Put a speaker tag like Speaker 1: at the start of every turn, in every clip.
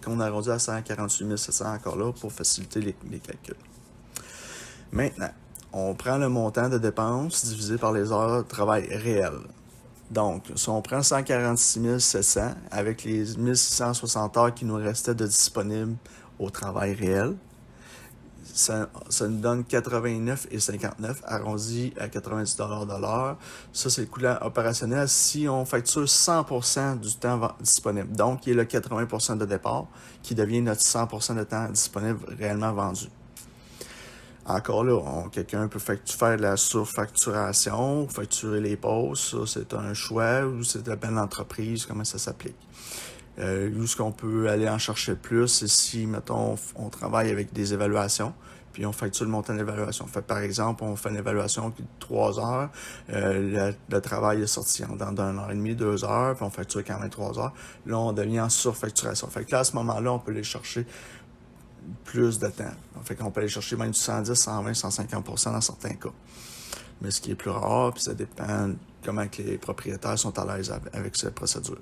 Speaker 1: qu'on a arrondi à 148 700 encore là pour faciliter les calculs. Maintenant, on prend le montant de dépenses divisé par les heures de travail réelles. Donc, si on prend 146 700 avec les 1660 heures qui nous restaient de disponibles au travail réel, ça nous donne 89,59 arrondi à 90 de l'heure. Ça, c'est le coût opérationnel si on facture 100% du temps disponible. Donc, il y a le 80% de départ qui devient notre 100% de temps disponible réellement vendu. Encore là, quelqu'un peut faire de la surfacturation, facturer les pauses, ça c'est un choix, ou c'est dépend de l'entreprise, comment ça s'applique. Où ce qu'on peut aller en chercher plus, c'est si, mettons, on travaille avec des évaluations, puis on facture le montant de l'évaluation. Fait, par exemple, on fait une évaluation de 3 heures, le travail est sorti dans 1 heure et demie, 2 heures, puis on facture quand même 3 heures. Là, on devient en surfacturation. Fait que là, à ce moment-là, on peut les chercher plus de temps. Fait qu'on peut aller chercher même du 110, 120, 150% dans certains cas. Mais ce qui est plus rare, puis ça dépend comment que les propriétaires sont à l'aise avec cette procédure.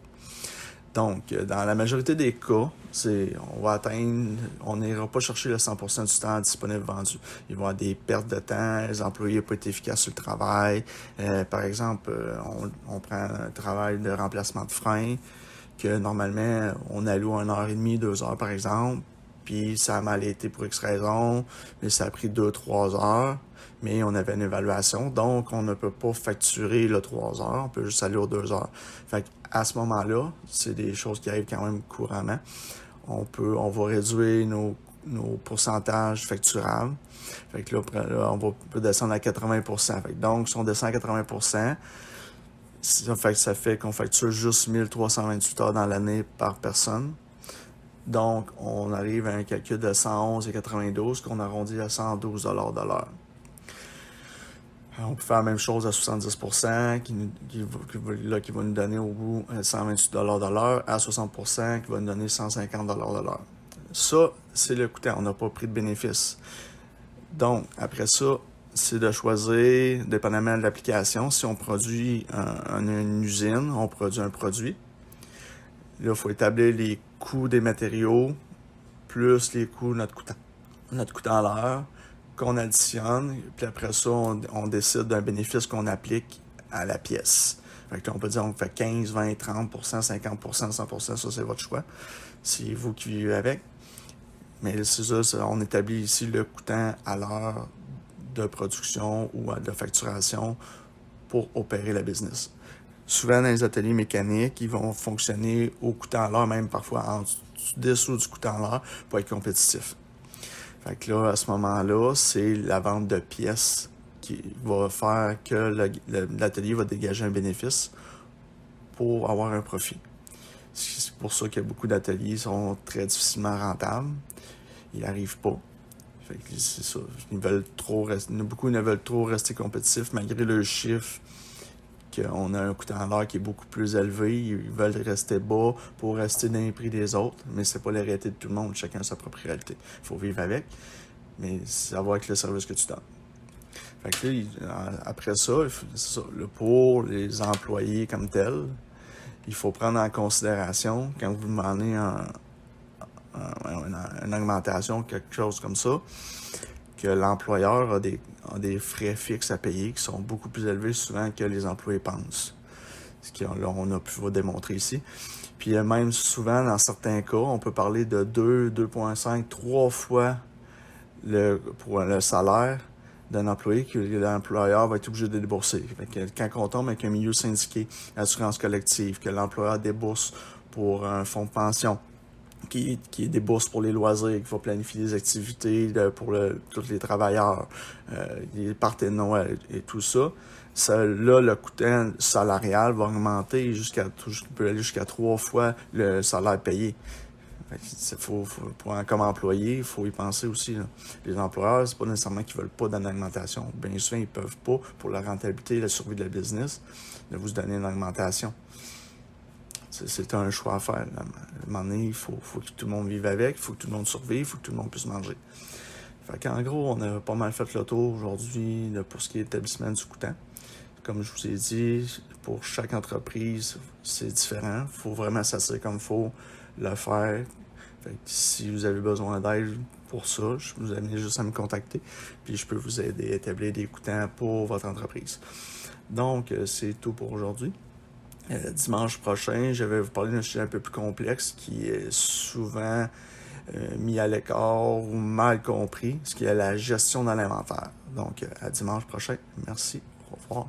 Speaker 1: Donc, dans la majorité des cas, on n'ira pas chercher le 100% du temps disponible vendu. Il va y avoir des pertes de temps, les employés n'ont pas été efficaces sur le travail. Par exemple, on prend un travail de remplacement de frein, que normalement, on alloue 1h30, 2 heures par exemple, puis ça a mal été pour X raison, mais ça a pris 2-3 heures, mais on avait une évaluation, donc on ne peut pas facturer le 3 heures, on peut juste aller aux 2 heures. Fait qu'à ce moment-là, c'est des choses qui arrivent quand même couramment. On va réduire nos pourcentages facturables. Fait que là, on peut descendre à 80%. Fait que donc, si on descend à 80%, ça fait qu'on facture juste 1328 heures dans l'année par personne. Donc, on arrive à un calcul de 111,92 qu'on arrondit à 112 de l'heure. On peut faire la même chose à 70% qui va nous donner au bout 128 de l'heure, à 60% qui va nous donner 150 de l'heure. Ça, c'est le coût. On n'a pas pris de bénéfice. Donc, après ça, c'est de choisir, dépendamment de l'application, si on produit une usine, on produit un produit. Là, il faut établir les coûts des matériaux, plus les coûts de notre coût en l'heure, qu'on additionne, puis après ça, on décide d'un bénéfice qu'on applique à la pièce. Fait que là, on peut dire on fait 15, 20, 30%, 50%, 100%, ça c'est votre choix. C'est vous qui vivez avec. Mais c'est ça, on établit ici le coûtant à l'heure de production ou de facturation pour opérer la business. Souvent, dans les ateliers mécaniques, ils vont fonctionner au coûtant à l'heure, même parfois en dessous du coûtant à l'heure pour être compétitif. Fait que là, à ce moment-là, c'est la vente de pièces qui va faire que l'atelier va dégager un bénéfice pour avoir un profit. C'est pour ça que beaucoup d'ateliers sont très difficilement rentables. Ils n'arrivent pas. Fait que c'est ça. Beaucoup ne veulent trop rester compétitifs malgré le chiffre qu'on a un coût en l'heure qui est beaucoup plus élevé. Ils veulent rester bas pour rester dans les prix des autres, mais c'est pas la réalité de tout le monde. Chacun a sa propre réalité. Il faut vivre avec, mais savoir avec le service que tu donnes. Fait que là, après ça, pour les employés comme tels, il faut prendre en considération, quand vous demandez une augmentation, quelque chose comme ça, que l'employeur a des frais fixes à payer qui sont beaucoup plus élevés souvent que les employés pensent. Ce qu'on a pu vous démontrer ici. Puis même souvent, dans certains cas, on peut parler de 2,5, 3 fois pour le salaire d'un employé que l'employeur va être obligé de débourser. Fait que quand on tombe avec un milieu syndiqué, assurance collective, que l'employeur débourse pour un fonds de pension, qui est des bourses pour les loisirs, qui va planifier des activités pour tous les travailleurs, les parties de Noël et tout ça. Là, le coût salarial va augmenter peut aller jusqu'à 3 fois le salaire payé. Comme employé, il faut y penser aussi. Là. Les employeurs, c'est pas nécessairement qu'ils veulent pas donner une augmentation. Bien souvent, ils peuvent pas, pour la rentabilité et la survie de la business, de vous donner une augmentation. C'est un choix à faire. À un moment donné, il faut que tout le monde vive avec, il faut que tout le monde survive, il faut que tout le monde puisse manger. Fait qu'en gros, on a pas mal fait le tour aujourd'hui pour ce qui est établissement du coûtant. Comme je vous ai dit, pour chaque entreprise, c'est différent. Il faut vraiment s'assurer comme il faut le faire. Fait que si vous avez besoin d'aide pour ça, vous avez juste à me contacter, puis je peux vous aider à établir des coûtants pour votre entreprise. Donc, c'est tout pour aujourd'hui. Dimanche prochain, je vais vous parler d'un sujet un peu plus complexe qui est souvent mis à l'écart ou mal compris, ce qui est la gestion de l'inventaire. Donc, à dimanche prochain. Merci. Au revoir.